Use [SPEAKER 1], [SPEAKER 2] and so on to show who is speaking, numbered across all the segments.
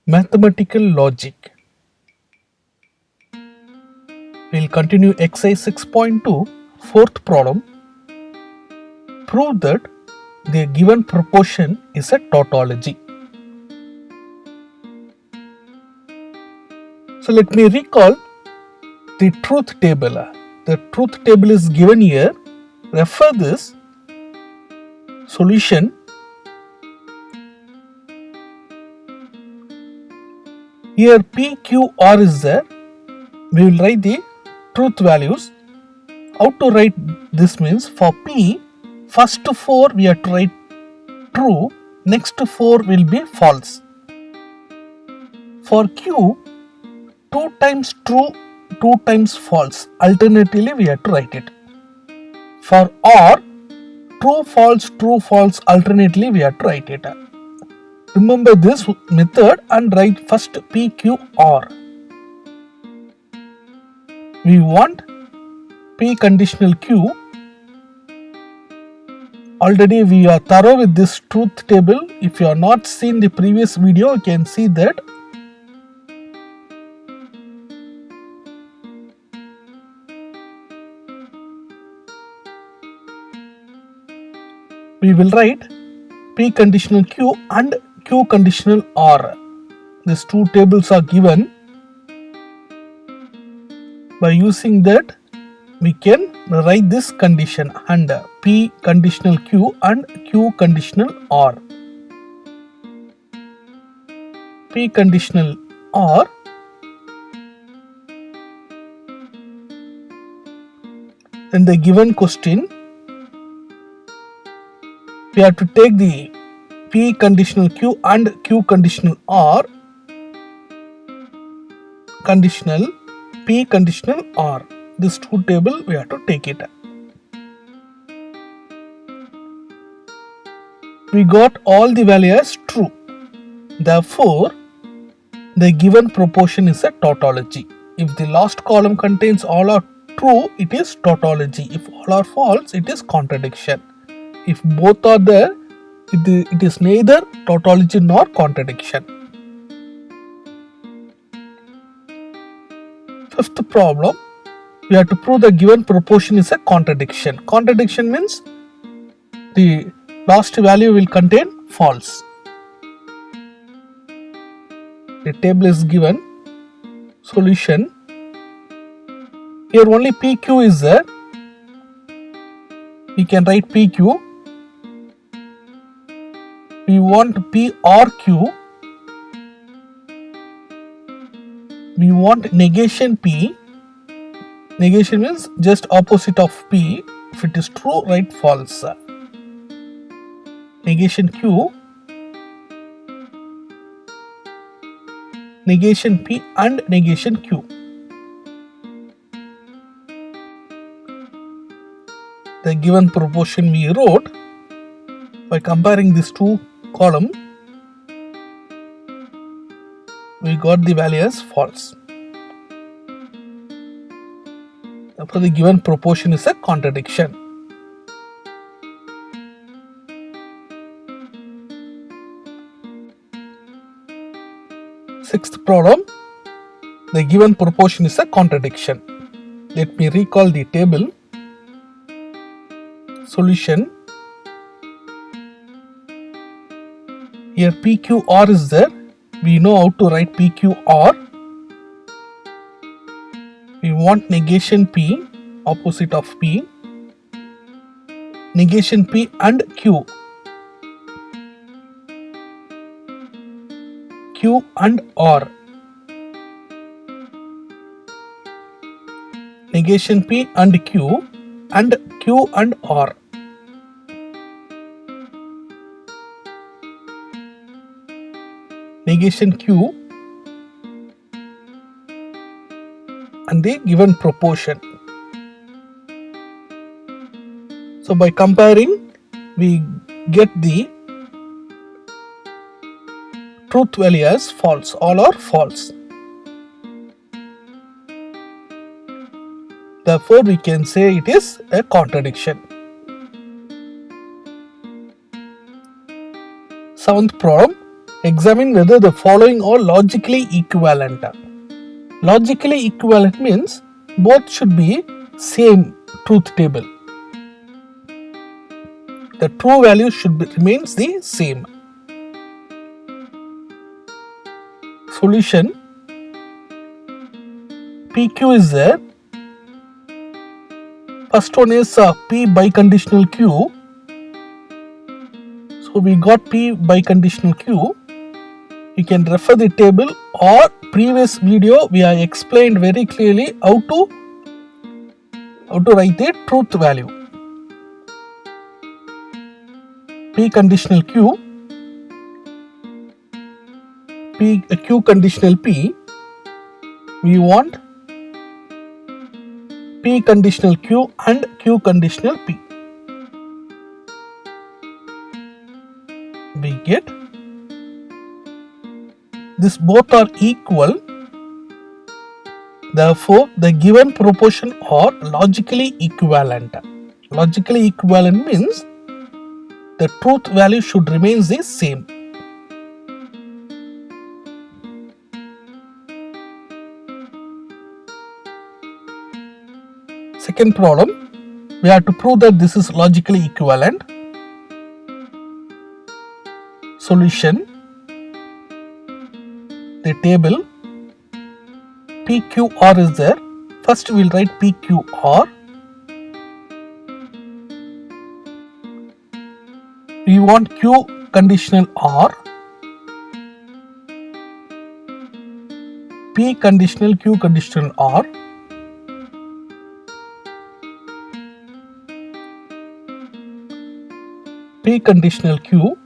[SPEAKER 1] Mathematical logic. We'll continue exercise 6.2, fourth problem. Prove that the given proportion is a tautology. So let me recall the truth table. The truth table is given here. Refer this solution. Here P, Q, R is there. We will write the truth values. How to write this means for P, first 4 we have to write true, next 4 will be false. For Q, 2 times true, 2 times false. Alternatively we have to write it. For R, true, false, alternately we have to write it. Remember this method and write first P, Q, R. We want P conditional Q. Already we are thorough with this truth table. If you have not seen the previous video, you can see that. We will write P conditional Q and Q conditional R. These two tables are given. By using that, we can write this condition and P conditional Q and Q conditional R. P conditional R in the given question, we have to take the P conditional Q and Q conditional R conditional P conditional R. This two table we have to take it. We got all the values as true. Therefore, the given proportion is a tautology. If the last column contains all are true, it is tautology. If all are false, it is contradiction. If both are there, it is neither tautology nor contradiction. Fifth problem, we have to prove the given proportion is a contradiction. Contradiction means the last value will contain false. The table is given. Solution. Here only PQ is there. We can write PQ. We want PRQ. We want negation P. Negation means just opposite of P. If it is true, write false. Negation Q. Negation P and negation Q. The given proportion we wrote. By comparing these two columns, we got the value as false. Therefore, the given proportion is a contradiction. Sixth problem, the given proportion is a contradiction. Let me recall the table. Solution. Here PQR is there. We know how to write PQR. We want negation P, opposite of P. Negation P and Q. Q and R. Negation P and Q and Q and R. Negation Q and the given proportion. So by comparing, we get the truth value as false. All are false. Therefore, we can say it is a contradiction. Seventh problem, Examine whether the following are logically equivalent. Logically equivalent means both should be same truth table. The true value should remains the same. Solution: PQ is there. First one is P biconditional Q. So we got P biconditional Q. You can refer the table or previous video we have explained very clearly how to write the truth value. P conditional Q, Q conditional P, we want P conditional Q and Q conditional P. We get this both are equal, therefore the given proportion are logically equivalent. Logically equivalent means the truth value should remain the same. Second problem, we have to prove that this is logically equivalent. Solution: the table PQR is there. First we will write PQR. We want Q conditional R, P conditional Q conditional R, P conditional Q,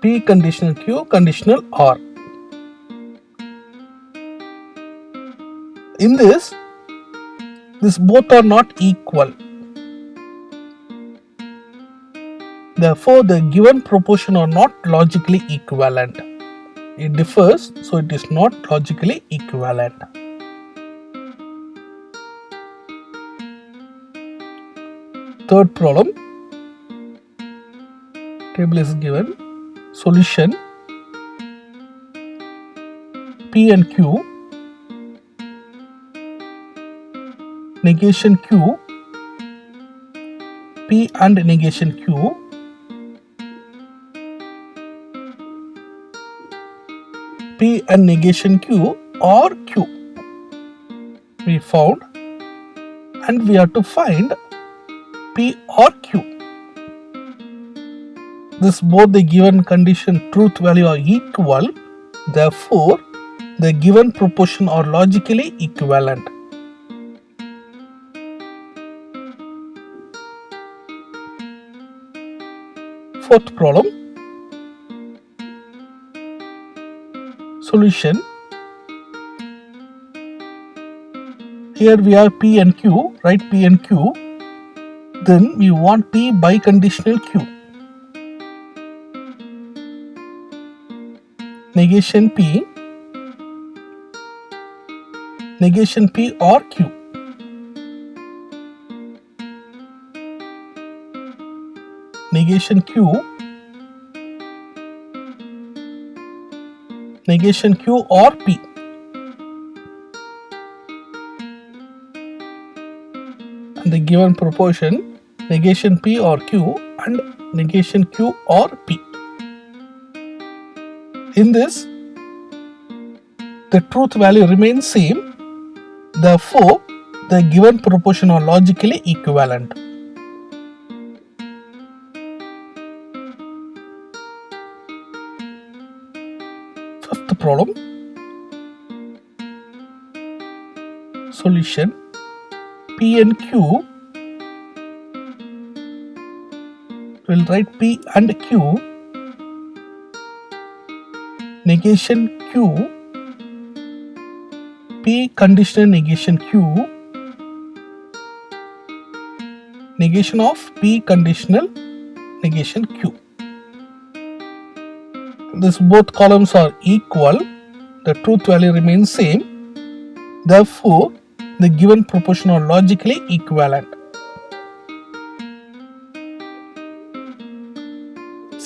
[SPEAKER 1] P conditional Q conditional R. In this both are not equal. Therefore, the given proportion are not logically equivalent. It differs, so it is not logically equivalent. Third problem, table is given. Solution: P and Q, negation Q, P and negation Q, P and negation Q or Q. We found, and we have to find P or Q. This both the given condition truth value are equal, therefore the given proportion are logically equivalent. Fourth problem, solution: here we have P and Q, write P and Q, then we want P biconditional Q. Negation P or Q. Negation Q or P. And the given proportion negation P or Q and negation Q or P. In this, the truth value remains same, therefore the given proportion are logically equivalent. Fifth problem, solution: P and Q, we'll write P and Q, negation Q, P conditional negation Q, negation of P conditional negation Q. This both columns are equal, the truth value remains same, therefore the given proportion are logically equivalent.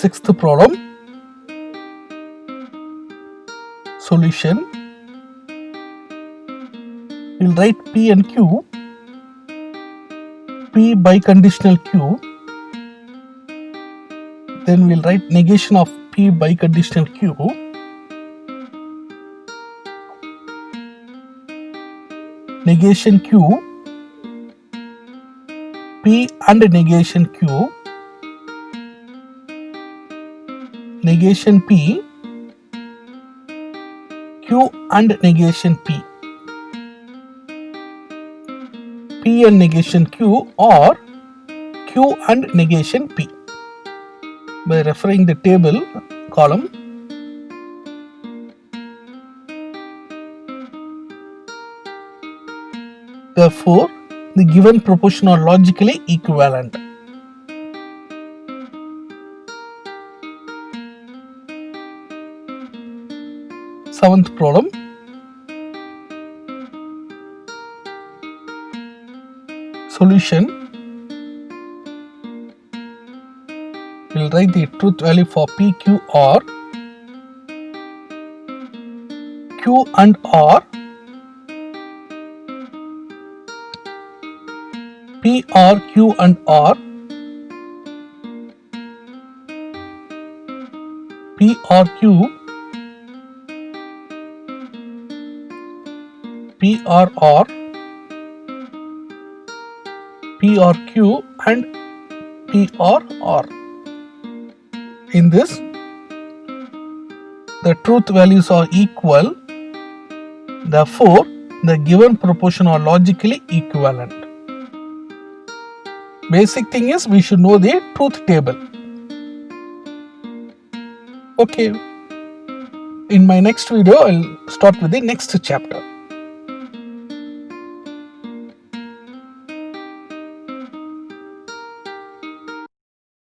[SPEAKER 1] Sixth problem. Solution. We'll write P and Q. P biconditional Q. Then we'll write negation of P biconditional Q. Negation Q. P and negation Q. Negation P. Q and negation P. P and negation Q or Q and negation P. By referring the table column, therefore the given proportion are logically equivalent. Seventh problem. Solution. We'll write the truth value for P, Q, R. Q and R. P, R, Q and R. P, R, Q. P, R, R. P, R, Q and P, R, R. In this, the truth values are equal. Therefore, the given proportion are logically equivalent. Basic thing is we should know the truth table. Okay. In my next video, I'll start with the next chapter.